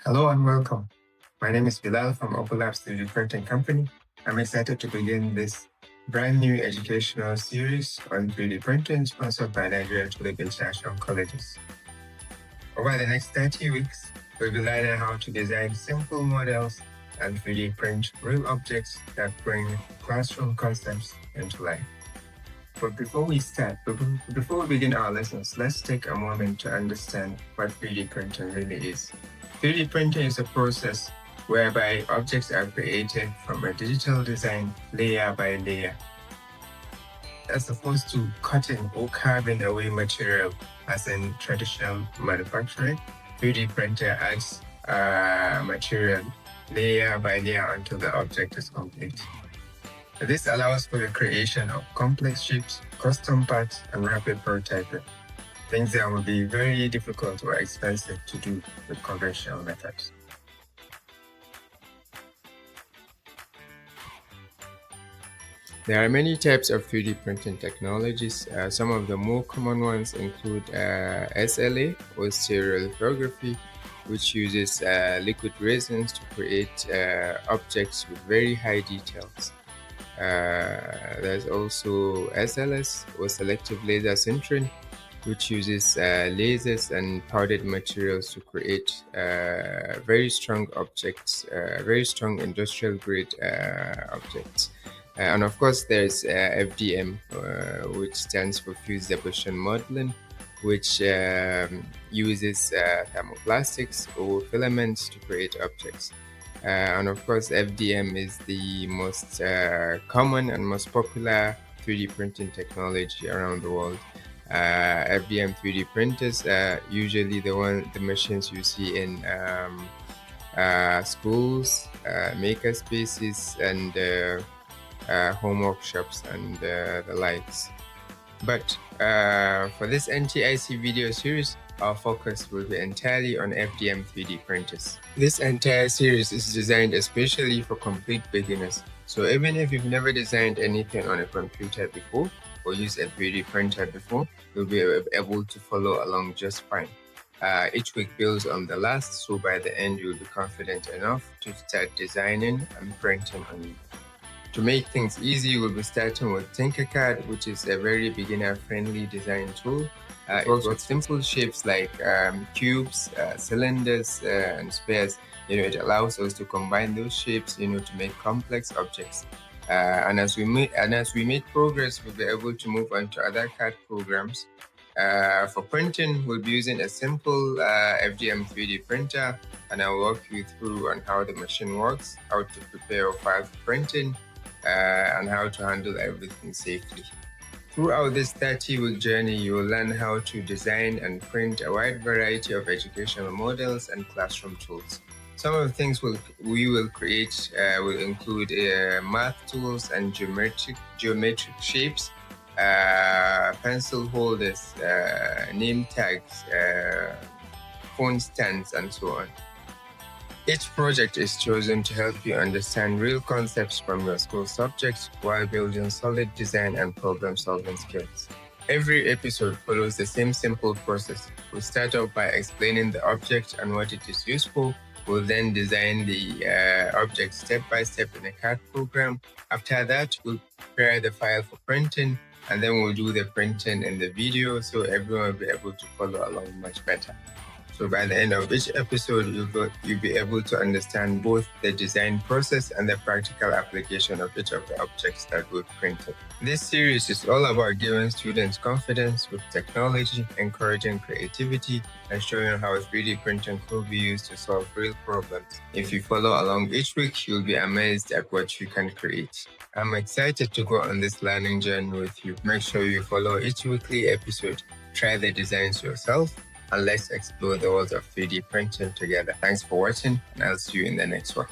Hello and welcome. My name is Bilal from Opolabs 3D Printing Company. I'm excited to begin this brand new educational series on 3D printing sponsored by Nigerian Tulip International Colleges. Over the next 30 weeks, we'll be learning how to design simple models and 3D print real objects that bring classroom concepts into life. But before we begin our lessons, let's take a moment to understand what 3D printing really is. 3D printing is a process whereby objects are created from a digital design layer by layer. As opposed to cutting or carving away material as in traditional manufacturing, 3D printer adds material layer by layer until the object is complete. This allows for the creation of complex shapes, custom parts, and rapid prototyping, things that would be very difficult or expensive to do with conventional methods. There are many types of 3D printing technologies. Some of the more common ones include SLA, or stereolithography, which uses liquid resins to create objects with very high details. There's also SLS, or selective laser sintering, which uses lasers and powdered materials to create very strong objects, very strong industrial grade objects. And of course, there's FDM, which stands for fused deposition modeling, which uses thermoplastics or filaments to create objects. And of course, FDM is the most common and most popular 3D printing technology around the world. FDM 3D printers are usually the machines you see in schools, maker spaces, and home workshops and the likes. But for this NTIC video series, our focus will be entirely on FDM 3D printers. This entire series is designed especially for complete beginners. So even if you've never designed anything on a computer before or used a 3D printer before, you'll be able to follow along just fine. Each week builds on the last, so by the end you'll be confident enough to start designing and printing on you. To make things easy, we'll be starting with Tinkercad, which is a very beginner-friendly design tool. It works with simple shapes like cubes, cylinders, and spheres. It allows us to combine those shapes, to make complex objects. And as we make progress, we'll be able to move on to other CAD programs. For printing, we'll be using a simple FDM 3D printer, and I'll walk you through on how the machine works, how to prepare a file for printing, and how to handle everything safely. Throughout this 30-week journey, you will learn how to design and print a wide variety of educational models and classroom tools. Some of the things we will create will include math tools and geometric shapes, pencil holders, name tags, phone stands, and so on. Each project is chosen to help you understand real concepts from your school subjects while building solid design and problem-solving skills. Every episode follows the same simple process. We'll start off by explaining the object and what it is used for. We'll then design the object step by step in a CAD program. After that, we'll prepare the file for printing, and then we'll do the printing in the video so everyone will be able to follow along much better. So by the end of each episode, you'll be able to understand both the design process and the practical application of each of the objects that we've printed. This series is all about giving students confidence with technology, encouraging creativity, and showing how 3D printing could be used to solve real problems. If you follow along each week, you'll be amazed at what you can create. I'm excited to go on this learning journey with you. Make sure you follow each weekly episode. Try the designs yourself, and let's explore the world of 3D printing together. Thanks for watching, and I'll see you in the next one.